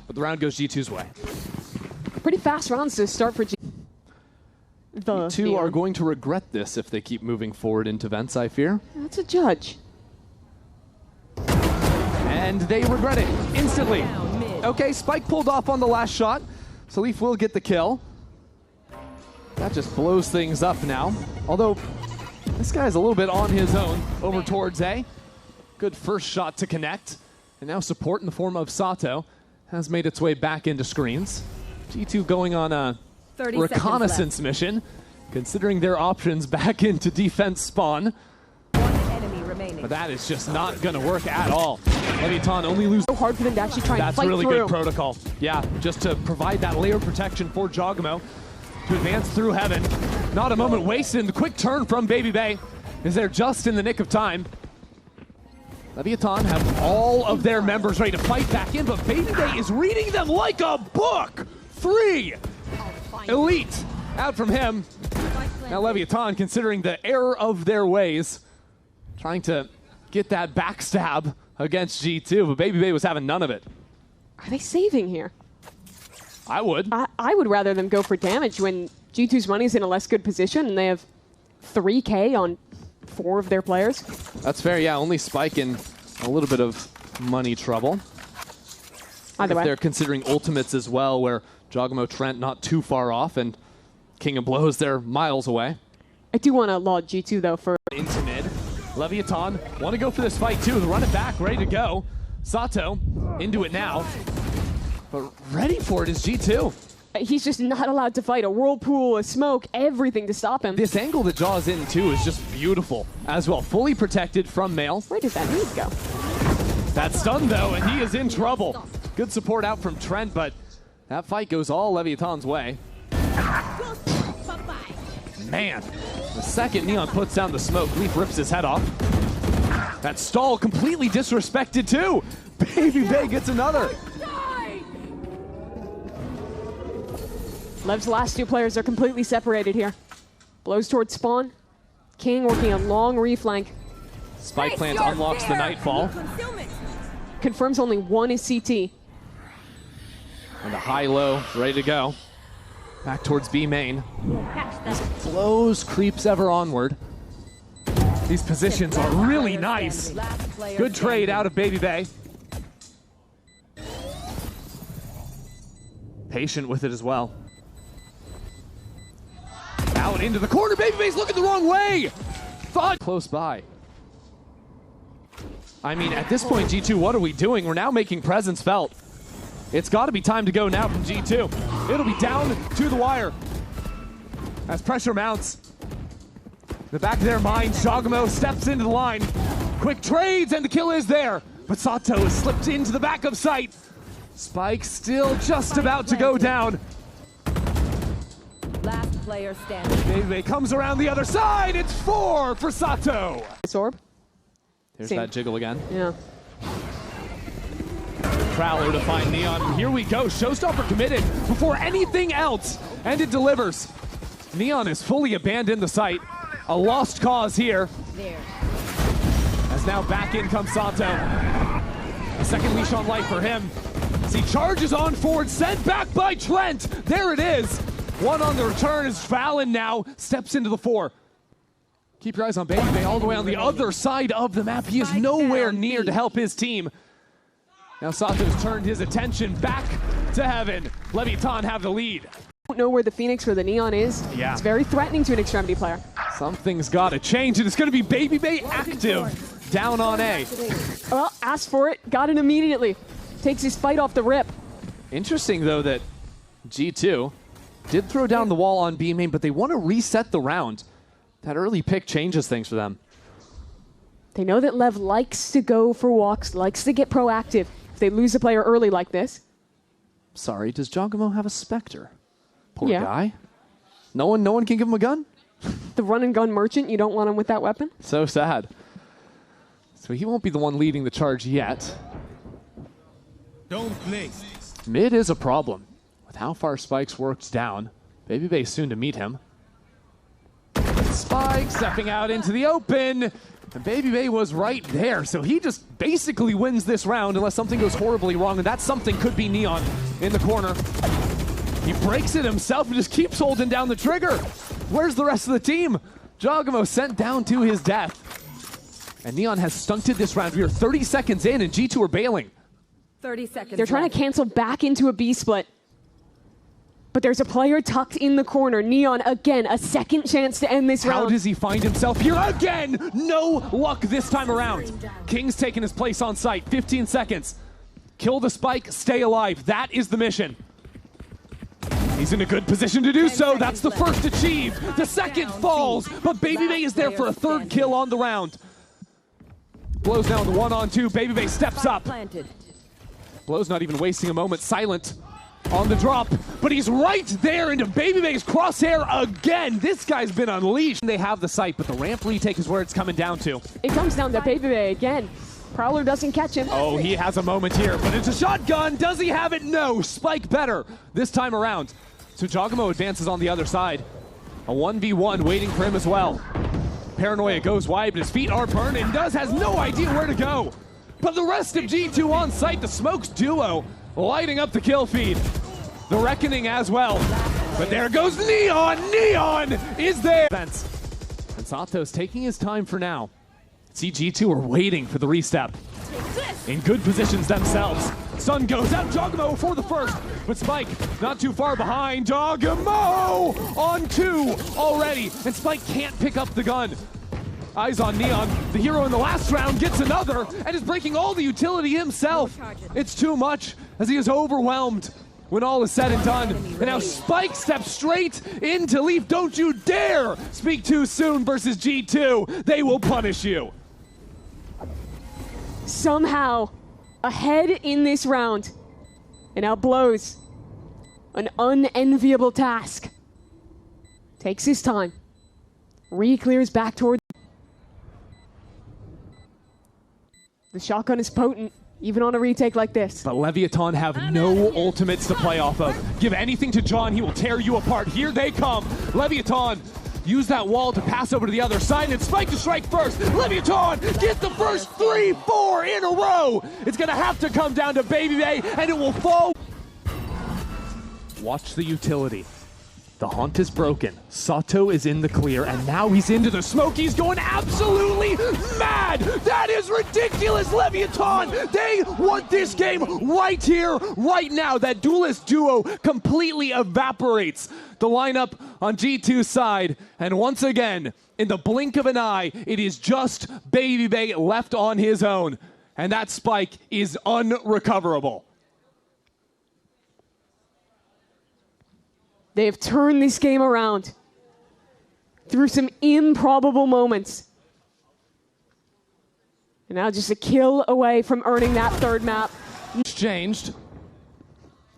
But the round goes G2's way. Pretty fast rounds to start for G2. G2 are going to regret this if they keep moving forward into vents, I fear. That's a judge. And they regret it instantly. Okay, Spike pulled off on the last shot. Salif will get the kill. That just blows things up now. Although, this guy's a little bit on his own over towards A. Good first shot to connect. And now support in the form of Sato has made its way back into screens. G2 going on a reconnaissance mission, considering their options back into defense spawn. But that is just not going to work at all. Leviatan only loses. So hard for them to actually try and That's fight really through. good protocol. Yeah, just to provide that layer of protection for Jogamo to advance through heaven. Not a moment wasted. The quick turn from Baby Bay is there just in the nick of time. Leviatan have all of their members ready to fight back in, but Baby Bay is reading them like a book. 3 elite out from him. Now Leviatan, considering the error of their ways, trying to get that backstab against G2, but Baby Bay was having none of it. Are they saving here? I would. I would rather them go for damage when G2's money's in a less good position and they have 3K on 4 of their players. That's fair, yeah. Only Spike in a little bit of money trouble. Either way. They're considering ultimates as well, where Jogamo, Trent not too far off, and King of Blows, they're miles away. I do want to laud G2, though, for... Into mid. Leviatan want to go for this fight, too. They run it back, ready to go. Sato into it now, but ready for it is G2. He's just not allowed to fight. A whirlpool, a smoke, everything to stop him. This angle that Jaw's in too is just beautiful as well. Fully protected from Mail. Where does that need go? That's stunned though, and he is in trouble. Good support out from Trent, but that fight goes all Leviatan's way. Man, the second Neon puts down the smoke, Leaf rips his head off. That stall completely disrespected too. Baby Bay gets another. Lev's last two players are completely separated here. Blows towards spawn. King working a long reflank. Spike plant unlocks the Nightfall. Confirms only one is CT. And the high-low ready to go. Back towards B main. As it flows, creeps ever onward. These positions are really nice. Good trade out of Baby Bay. Patient with it as well. Out into the corner, Baby Bay's looking the wrong way! Thought close by. I mean, at this point, G2, what are we doing? We're now making presence felt. It's got to be time to go now from G2. It'll be down to the wire. As pressure mounts. The back of their minds, Jogamo steps into the line. Quick trades, and the kill is there. But Sato has slipped into the back of sight. Spike still just about to go down. Last player standing. Baby Bay comes around the other side. It's 4 for Sato. Sorb. There's Same. that jiggle again. Yeah. Prowler to find Neon. Here we go. Showstopper committed before anything else. And it delivers. Neon has fully abandoned the site. A lost cause here. There. As now back in comes Sato. A second leash on life for him. As he charges on forward, sent back by Trent. There it is. One on the return is Fallon now. Steps into the 4. Keep your eyes on Baby Bay all the way on the other side of the map. He is nowhere near to help his team. Now Sato's turned his attention back to heaven. Leviatan have the lead. Don't know where the Phoenix or the Neon is. Yeah. It's very threatening to an Extremity player. Something's got to change, and it's going to be Baby Bay active down on A. Well, asked for it, got it immediately. Takes his fight off the rip. Interesting, though, that G2 did throw down the wall on B main, but they want to reset the round. That early pick changes things for them. They know that Lev likes to go for walks, likes to get proactive. If they lose a player early like this. Sorry, does Jogamo have a Spectre? Poor Yeah. guy. No one can give him a gun? The run and gun merchant, you don't want him with that weapon? So sad. So he won't be the one leading the charge yet. Don't blink. Mid is a problem. With how far Spike's worked down, Baby Bay soon to meet him. Spike stepping out into the open. And Baby Bay was right there, so he just basically wins this round unless something goes horribly wrong, and that something could be Neon in the corner. He breaks it himself and just keeps holding down the trigger. Where's the rest of the team? Jogamo sent down to his death. And Neon has stunted this round. We are 30 seconds in, and G2 are bailing. 30 seconds. They're trying to cancel back into a B split. But there's a player tucked in the corner. Neon, again, a second chance to end this round. How does he find himself here again? No luck this time around. King's taking his place on site. 15 seconds. Kill the Spike, stay alive. That is the mission. He's in a good position to do so. That's the first achieved. The second falls, but Baby Bay is there for a third kill on the round. Blows down the 1-on-2. Baby Bay steps up. Blow's not even wasting a moment. Silent on the drop, but he's right there into Baby Bay's crosshair again. This guy's been unleashed. They have the sight, but the ramp retake is where it's coming down to. It comes down to Baby Bay again. Prowler doesn't catch him. Oh, he has a moment here, but it's a shotgun. Does he have it? No. Spike better this time around. So Jogamo advances on the other side. A 1v1 waiting for him as well. Paranoia goes wide, but his feet are burning. Has no idea where to go. But the rest of G2 on site, the Smokes duo lighting up the kill feed. The Reckoning as well. But there goes Neon. Neon is there. And Sato's taking his time for now. G2 are waiting for the restep. In good positions themselves. Sun goes out. Jogamo for the first. But Spike not too far behind. Jogamo on 2 already. And Spike can't pick up the gun. Eyes on Neon. The hero in the last round gets another and is breaking all the utility himself. It's too much as he is overwhelmed when all is said and done. And now Spike steps straight into Leaf. Don't you dare speak too soon versus G2. They will punish you. Somehow ahead in this round. And now Blows. An unenviable task. Takes his time. Re-clears back toward. The shotgun is potent, even on a retake like this. But Leviatan have no ultimates to play off of. Give anything to John, he will tear you apart. Here they come. Leviatan, use that wall to pass over to the other side, and Spike to strike first. Leviatan, get the first 3-4 in a row. It's gonna have to come down to Baby Bay, and it will fall. Watch the utility. The hunt is broken. Sato is in the clear, and now he's into the smoke. He's going absolutely mad. That is ridiculous, Leviatan. They want this game right here, right now. That duelist duo completely evaporates the lineup on G2's side. And once again, in the blink of an eye, it is just Baby Bay left on his own. And that Spike is unrecoverable. They have turned this game around through some improbable moments. And now just a kill away from earning that third map. Exchanged.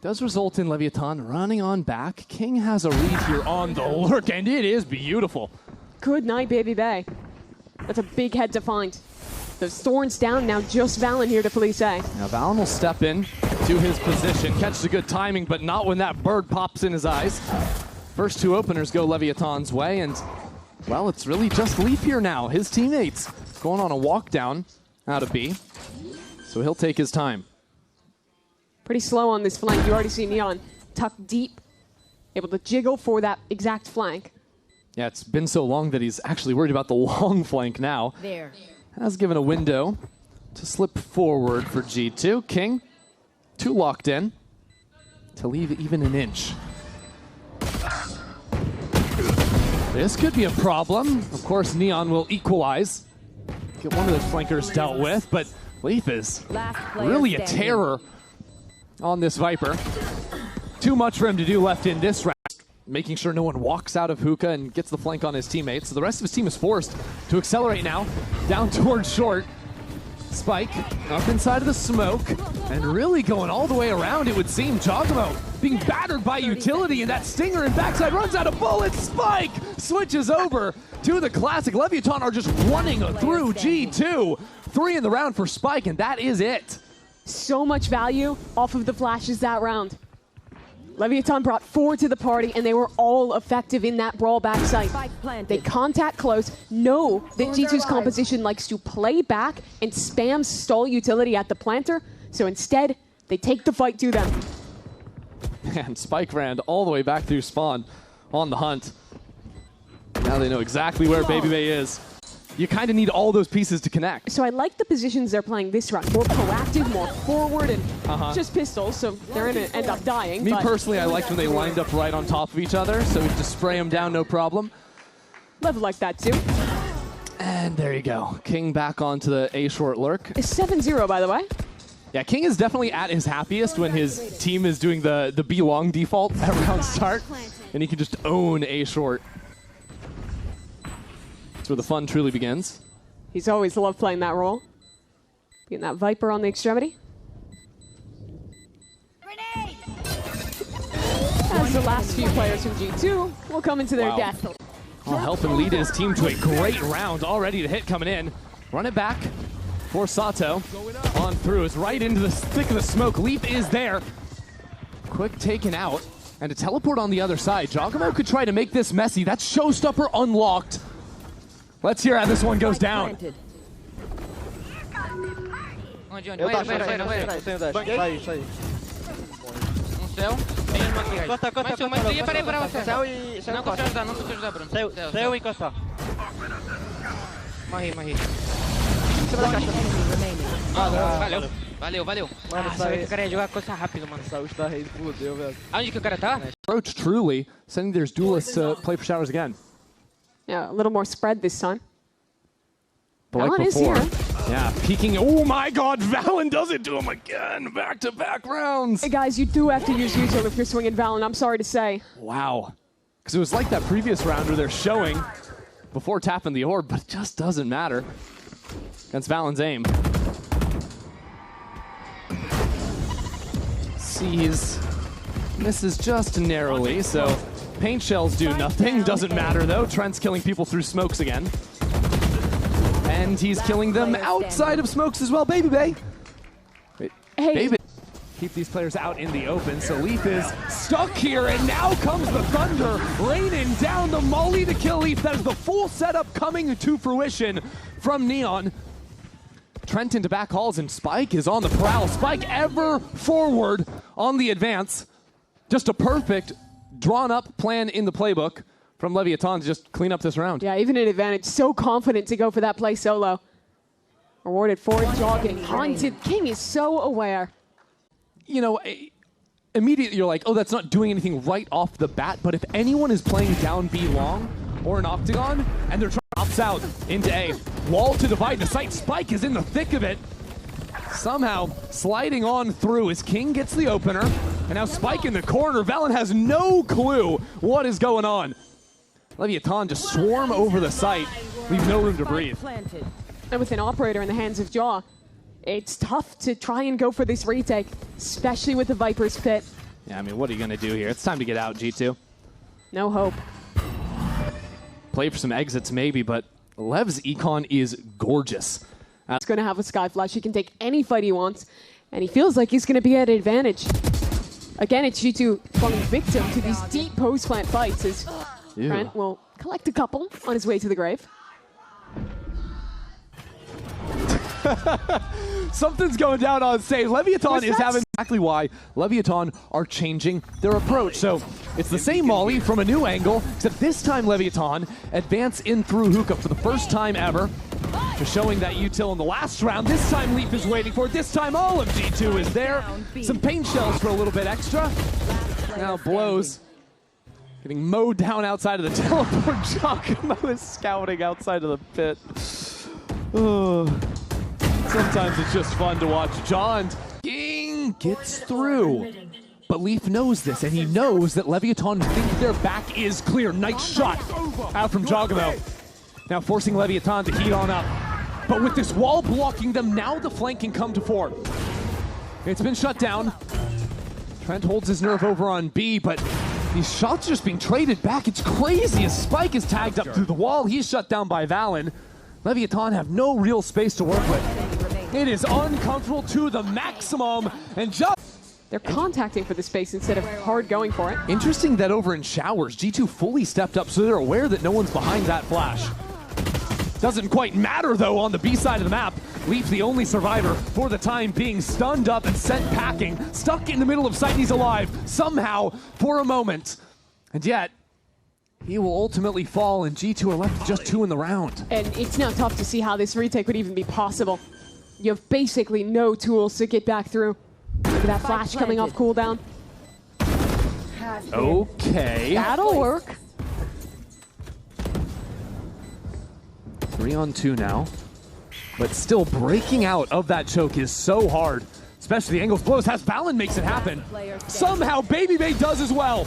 Does result in Leviatan running on back. King has a read here on the lurk, and it is beautiful. Good night, Baby Bay. That's a big head to find. The Thorns down, now just Valen here to police A. Now Valen will step in to his position, catch the good timing, but not when that bird pops in his eyes. First two openers go Leviatan's way, and, well, it's really just Leaf here now. His teammates going on a walk down out of B, so he'll take his time. Pretty slow on this flank. You already see Neon tucked deep, able to jiggle for that exact flank. Yeah, it's been so long that he's actually worried about the long flank now. There. Has given a window to slip forward for G2. King, too locked in to leave even an inch. This could be a problem. Of course, Neon will equalize. Get one of the flankers dealt with, but Leaf is really a terror on this Viper. Too much for him to do left in this round. Making sure no one walks out of hookah and gets the flank on his teammates. So the rest of his team is forced to accelerate now, down towards short. Spike up inside of the smoke, and really going all the way around, it would seem. Giacomo being battered by utility, and that stinger in backside runs out of bullets. Spike switches over to the classic. Leviatan are just running through G2. 3 in the round for Spike, and that is it. So much value off of the flashes that round. Leviatan brought 4 to the party, and they were all effective in that brawl backside. They contact close, know that G2's composition likes to play back and spam stall utility at the planter, so instead, they take the fight to them. And Spike ran all the way back through spawn on the hunt. Now they know exactly where Baby Bay is. You kind of need all those pieces to connect. So I like the positions they're playing this round. More proactive, more forward, and just pistols, so they're going to end up dying. Me personally, I liked when they lined up right on top of each other, so we could just spray them down, no problem. Level like that too. And there you go. King back onto the A short lurk. It's 7-0, by the way. Yeah, King is definitely at his happiest when his team is doing the B long default at round start, and he can just own A short. That's where the fun truly begins. He's always loved playing that role. Getting that Viper on the extremity. Grenade! As the last few players from G2 will come into their death. I'll help him lead his team to a great round already to hit coming in. Run it back for Sato. On through, it's right into the thick of the smoke. Leaf is there. Quick taken out. And a teleport on the other side. Giacomo could try to make this messy. That's Showstopper unlocked. Let's hear how this one goes down. Valeu. Sabia que o cara ia jogar coisa rápido, mano. Aonde que o cara tá? Approach truly, sending their duelists to play for showers again. Yeah, a little more spread this time. But like Valorant is before, here. yeah, peeking. Oh my God, Valen does it to him again. Back-to-back rounds. Hey guys, you do have to use util if you're swinging Valen, I'm sorry to say. Wow. Because it was like that previous round where they're showing before tapping the orb, but it just doesn't matter against Valen's aim. Sees, misses just narrowly, so paint shells do nothing. Doesn't matter though. Trent's killing people through smokes again. And he's killing them outside of smokes as well. Baby Bay. Wait, Hey. Baby. Keep these players out in the open, so Leaf is stuck here, and now comes the thunder, raining down the molly to kill Leaf. That is the full setup coming to fruition from Neon. Trent into back halls, and Spike is on the prowl. Spike ever forward on the advance. Just a perfect drawn-up plan in the playbook from Leviatan to just clean up this round. Yeah, even an advantage. So confident to go for that play solo. Rewarded for it, jogging, haunted. King is so aware. You know, immediately you're like, oh, that's not doing anything right off the bat, but if anyone is playing down B long or an octagon, and they're trying to opt out into A, wall to divide the site, Spike is in the thick of it. Somehow sliding on through as King gets the opener, and now Spike in the corner. Valen has no clue what is going on. Leviatan just swarm over the site, leave no room to breathe. And with an operator in the hands of Jaw, it's tough to try and go for this retake, especially with the Viper's Pit. Yeah, I mean, what are you going to do here? It's time to get out, G2. No hope. Play for some exits maybe, but Lev's econ is gorgeous. He's going to have a Sky Flash. He can take any fight he wants, and he feels like he's going to be at advantage. Again, it's G2 falling victim to these deep post-plant fights as Trent will collect a couple on his way to the grave. Something's going down on stage. Leviatan is having exactly why Leviatan are changing their approach. So it's the same molly from a new angle, except this time Leviatan advance in through hookah for the first time ever. Just showing that util in the last round. This time Leaf is waiting for it. This time all of G2 is there. Some paint shells for a little bit extra. Now blows. Getting mowed down outside of the teleport. Giacomo is scouting outside of the pit. Sometimes it's just fun to watch. John King gets through. But Leaf knows this, and he knows that Leviatan think their back is clear. Nice shot out from Giacomo. Now forcing Leviatan to heat on up. But with this wall blocking them, now the flank can come to fore. It's been shut down. Trent holds his nerve over on B, but these shots are just being traded back. It's crazy as Spike is tagged up through the wall. He's shut down by Valen. Leviatan have no real space to work with. It is uncomfortable to the maximum, and just... They're contacting for the space instead of hard going for it. Interesting that over in Showers, G2 fully stepped up, so they're aware that no one's behind that flash. Doesn't quite matter, though, on the B side of the map. Leaf, the only survivor for the time being, stunned up and sent packing. Stuck in the middle of sight, he's alive, somehow, for a moment. And yet, he will ultimately fall, and G2 are left with just 2 in the round. And it's now tough to see how this retake would even be possible. You have basically no tools to get back through. Look at that flash coming off cooldown. Okay. That'll work. 3 on 2 now. But still breaking out of that choke is so hard. Especially the angles blows. Valen makes it happen. Somehow Baby Bay does as well.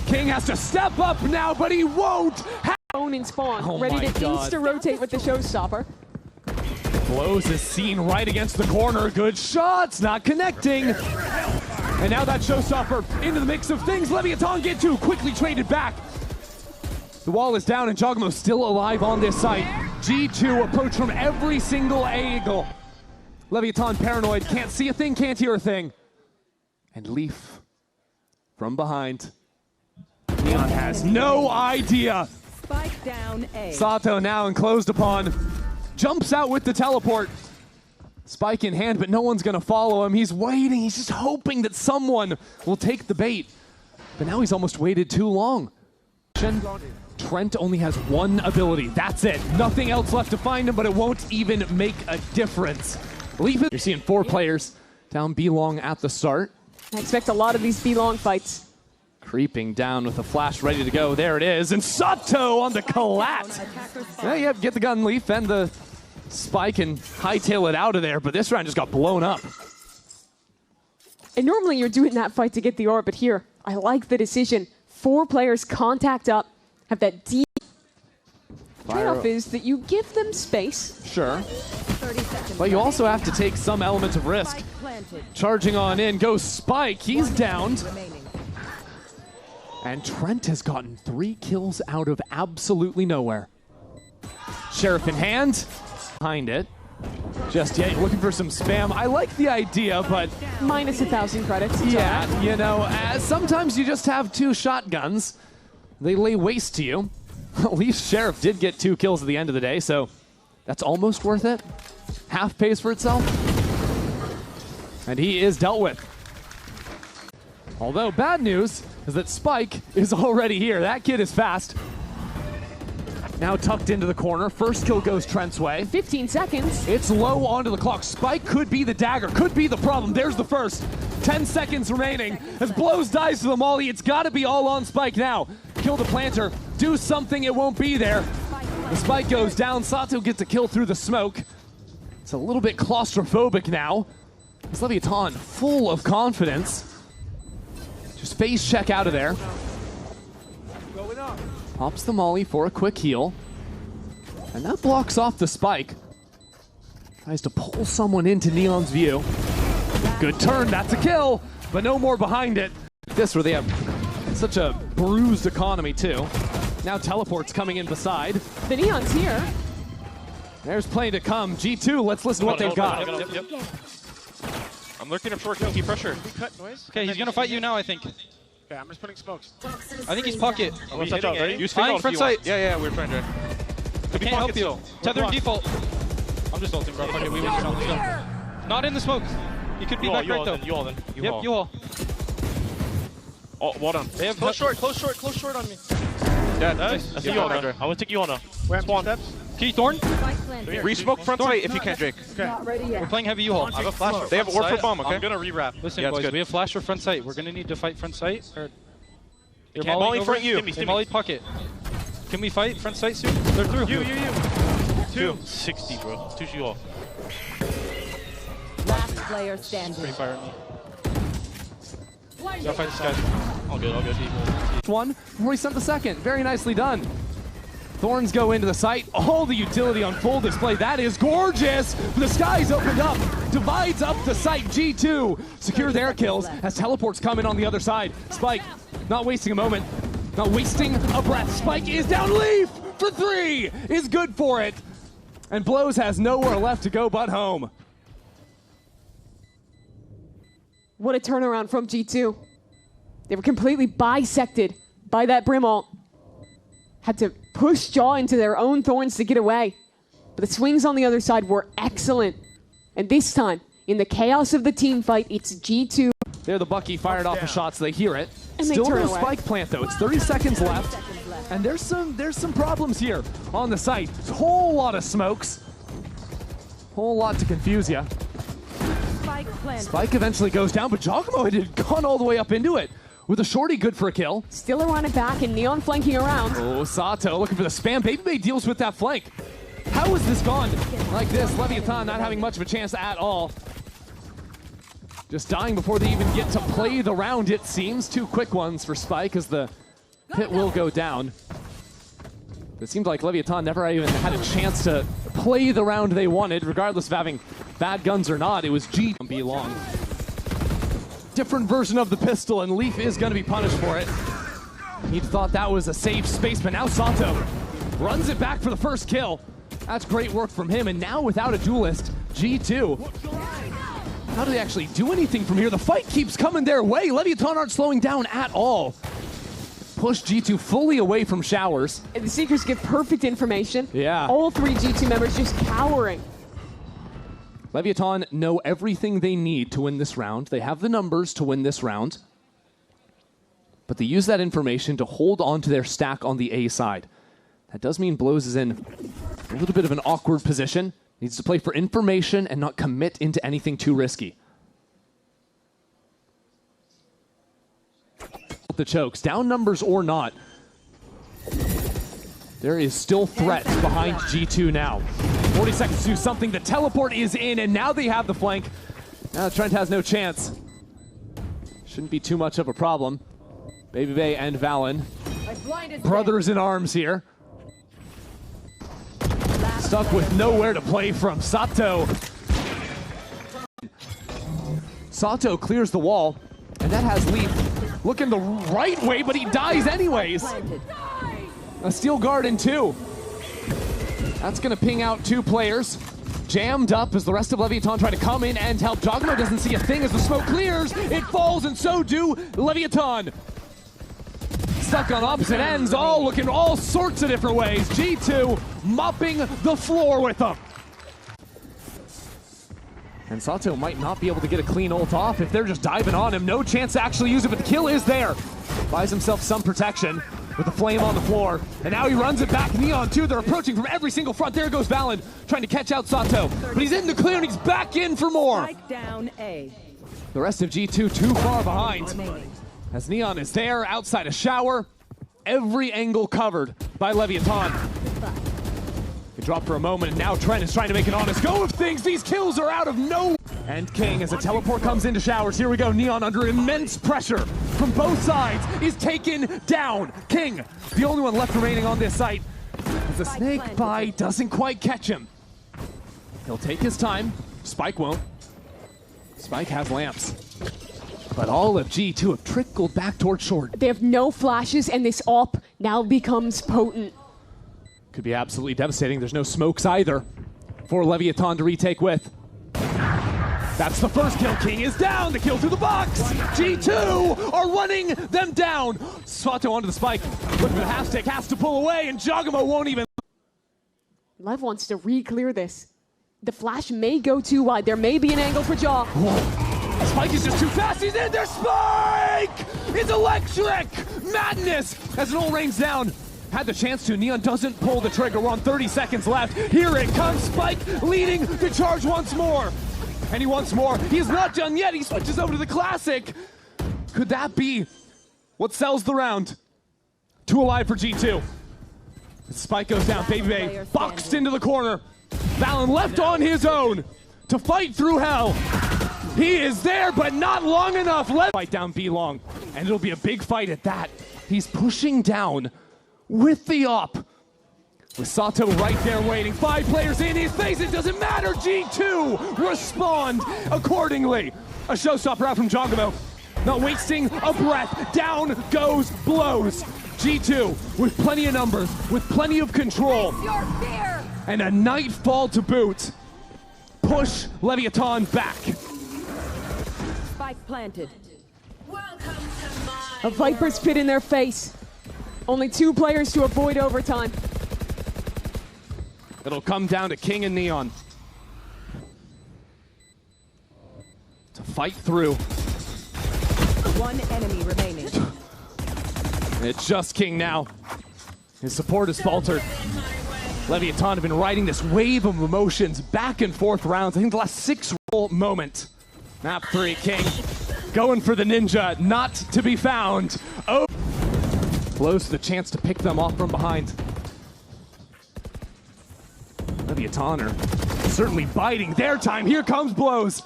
King has to step up now, but he won't. Own in spawn, Oh ready my to God. insta-rotate with the showstopper. Blows is seen right against the corner. Good shots, not connecting. And now that showstopper into the mix of things. Leviatan get to, quickly traded back. The wall is down and Giacomo still alive on this site. G2 approach from every single angle. Leviatan paranoid, can't see a thing, can't hear a thing. And Leaf from behind. Neon has no idea. Spike down A. Sato now enclosed upon. Jumps out with the teleport. Spike in hand, but no one's going to follow him. He's waiting. He's just hoping that someone will take the bait. But now he's almost waited too long. Trent only has one ability. That's it. Nothing else left to find him, but it won't even make a difference. You're seeing 4 players down B long at the start. I expect a lot of these B-long fights. Creeping down with a flash ready to go. There it is. And Sato on the collat. Yeah, get the gun, Leaf, and the Spike and hightail it out of there, but this round just got blown up. And normally you're doing that fight to get the orb, but here, I like the decision. 4 players contact up, have that deep... Trade-off is that you give them space. Sure. 30 seconds. But you also have to take some element of risk. Spike planted. Charging on in goes Spike. He's downed. Remaining. And Trent has gotten 3 kills out of absolutely nowhere. Sheriff in hand. Behind it. Just yet looking for some spam. I like the idea, but... Minus 1,000 credits. It's yeah, all right. you know, sometimes you just have 2 shotguns. They lay waste to you. At least Sheriff did get 2 kills at the end of the day, so that's almost worth it. Half pays for itself. And he is dealt with. Although bad news is that Spike is already here. That kid is fast. Now tucked into the corner. First kill goes Trent's way. 15 seconds. It's low onto the clock. Spike could be the dagger, could be the problem. There's the first. 10 seconds remaining. As Blows dies to the molly, it's got to be all on Spike now. Kill the planter. Do something, it won't be there. The Spike goes down. Sato gets a kill through the smoke. It's a little bit claustrophobic now. It's Leviatan full of confidence. Just face check out of there. Pops the molly for a quick heal. And that blocks off the Spike. Tries to pull someone into Neon's view. Good turn, that's a kill, but no more behind it. This where they have such a bruised economy too. Now teleport's coming in beside. The Neon's here. There's plenty to come. G2, let's listen to what they've got. Yep. I'm lurking up short, keep pressure. Okay, he's gonna fight you now, I think. Okay, I'm just putting smokes. I think he's pocket. Are we hitting A? Use Flying finger front if you want. sight. Yeah, we're trying to. Could be Can't help pocket you. still. Tether in default. I'm just ulting, bro. Fuck it, we win this round. Let's go. Not in the smoke. He could be back right though. You all then. Yep, you all. Oh, well done. They have Close short on me. Yeah, Nice. I see you all, Andre. I want to take you on now. Where am steps? Key Thorn. Spike planted. Re-smoke front sight if you can, Jake. Not ready yet. We're playing heavy U-Haul. I have a flash. They have a orb for bomb, okay? I'm gonna rewrap. Listen, Yeah, it's boys, good. we have flash for front sight. We're gonna need to fight front sight. Or They're molly front you. They molly pocket. Can we fight front sight soon? They're through. You. 260, bro. 2 you all. Last player standing. Free fire at me. Gotta fight this guy. All good. One before he sent the second. Very nicely done. Thorns go into the site. All the utility on full display. That is gorgeous. The sky's opened up. Divides up the site. G2 secure their kills as teleports come in on the other side. Spike not wasting a moment. Not wasting a breath. Spike is down. Leaf for 3 is good for it. And Blows has nowhere left to go but home. What a turnaround from G2. They were completely bisected by that Brim ult. Had to push Jaw into their own thorns to get away. But the swings on the other side were excellent. And this time, in the chaos of the team fight, it's G2. There, the Bucky fired off the shots. They hear it. And they Still turn no away. spike plant though. It's 30 seconds left. And there's some problems here on the site. Whole lot of smokes. Whole lot to confuse you. Spike planted. Spike eventually goes down, but Giacomo had gone all the way up into it. With a shorty good for a kill. Still around it back and Neon flanking around. Oh, Sato looking for the spam. Baby Bay deals with that flank. How has this gone like this? Leviatan not having much of a chance at all. Just dying before they even get to play the round, it seems. 2 quick ones for Spike as the pit will go down. It seemed like Leviatan never even had a chance to play the round they wanted, regardless of having bad guns or not. It was G be long. Different version of the pistol, and Leaf is going to be punished for it. He thought that was a safe space, but now Sato runs it back for the first kill. That's great work from him, and now without a duelist, G2. How do they actually do anything from here? The fight keeps coming their way. Leviatan aren't slowing down at all. Push G2 fully away from showers. And the Seekers give perfect information. Yeah. All 3 G2 members just cowering. Leviatan know everything they need to win this round. They have the numbers to win this round. But they use that information to hold on to their stack on the A side. That does mean Blows is in a little bit of an awkward position. Needs to play for information and not commit into anything too risky. The chokes, down numbers or not. There is still threats behind G2 now. 40 seconds to do something. The teleport is in, and now they have the flank. Now Trent has no chance. Shouldn't be too much of a problem. Baby Bay and Valen, brothers in arms here. Stuck with nowhere to play from. Sato clears the wall, and that has Leaf looking the right way, but he dies anyways. A steel guard in 2. That's gonna ping out 2 players. Jammed up as the rest of Leviatan try to come in and help. Jogmo doesn't see a thing as the smoke clears. It falls, and so do Leviatan. Stuck on opposite ends, all looking all sorts of different ways. G2 mopping the floor with them. And Sato might not be able to get a clean ult off if they're just diving on him. No chance to actually use it, but the kill is there. Buys himself some protection with the flame on the floor. And now he runs it back. Neon too, they're approaching from every single front. There goes Valen, trying to catch out Sato. But he's in the clear and he's back in for more. Strike down A. The rest of G2 too far behind. As Neon is there, outside a shower. Every angle covered by Leviatan. He dropped for a moment, and now Trent is trying to make an honest go of things. These kills are out of nowhere. And King, as a teleport comes into showers. Here we go. Neon under immense pressure from both sides is taken down. King, the only one left remaining on this site. As the snake bite doesn't quite catch him. He'll take his time. Spike won't. Spike has lamps. But all of G2 have trickled back towards short. They have no flashes, and this AWP now becomes potent. Could be absolutely devastating. There's no smokes either for Leviatan to retake with. That's the first kill. King is down. The kill through the box. G2 are running them down. Sato onto the spike. Looking for the half stick. Has to pull away, and Jogamo won't even. Lev wants to re-clear this. The flash may go too wide. There may be an angle for Jaw. Spike is just too fast. He's in there. Spike is electric. Madness as it all rains down. Had the chance to. Neon doesn't pull the trigger. We're on 30 seconds left. Here it comes. Spike leading the charge once more. And he wants more. He is not done yet. He switches over to the classic. Could that be what sells the round? 2 alive for G2. Spike goes down. Baby Bay boxed into the corner. Valen left on his own to fight through hell. He is there, but not long enough. Fight down B long, and it'll be a big fight at that. He's pushing down with the AWP. With Sato right there waiting. 5 players in his face. It doesn't matter. G2 respond accordingly. A showstopper out from Jogamo. Not wasting a breath. Down goes Blows. G2 with plenty of numbers, with plenty of control. And a nightfall to boot. Push Leviatan back. Spike planted. A Viper's Pit in their face. Only 2 players to avoid overtime. It'll come down to King and Neon to fight through. 1 enemy remaining. It's just King now. His support has faltered. Leviatan have been riding this wave of emotions back and forth rounds. I think the last 6 roll moment. Map 3, King going for the ninja, not to be found. Oh, Blows to the chance to pick them off from behind. Leviatan are certainly biding their time. Here comes Blows.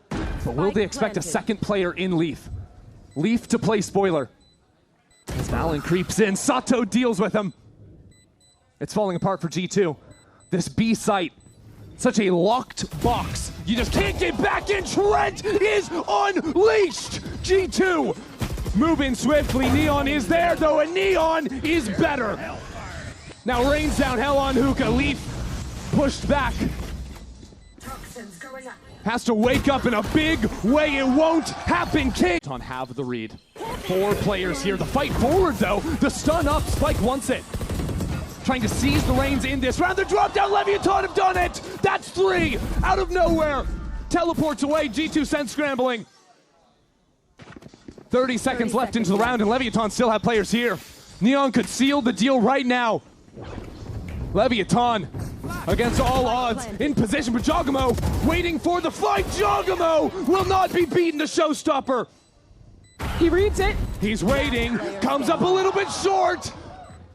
But will they expect a second player in Leaf? Leaf to play spoiler. As Valen creeps in, Sato deals with him. It's falling apart for G2. This B site, such a locked box. You just can't get back in. Trent is unleashed. G2 moving swiftly. Neon is there though, and Neon is better. Now rains down hell on Hookah. Leaf pushed back. Has to wake up in a big way. It won't happen. King on have the read. 4 players here. The fight forward though. The stun up. Spike wants it. Trying to seize the reins in this round. The drop down. Leviatan have done it. That's 3 out of nowhere. Teleports away. G2 sent scrambling. 30 seconds left into the round, and Leviatan still have players here. Neon could seal the deal right now. Leviatan against all odds in position, but Jogamo waiting for the fight. Jogamo will not be beaten. The showstopper. He reads it. He's waiting. Comes up a little bit short.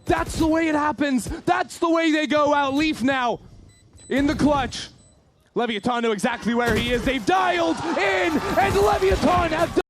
That's the way it happens. That's the way they go out. Leaf now in the clutch. Leviatan know exactly where he is. They've dialed in, and Leviatan have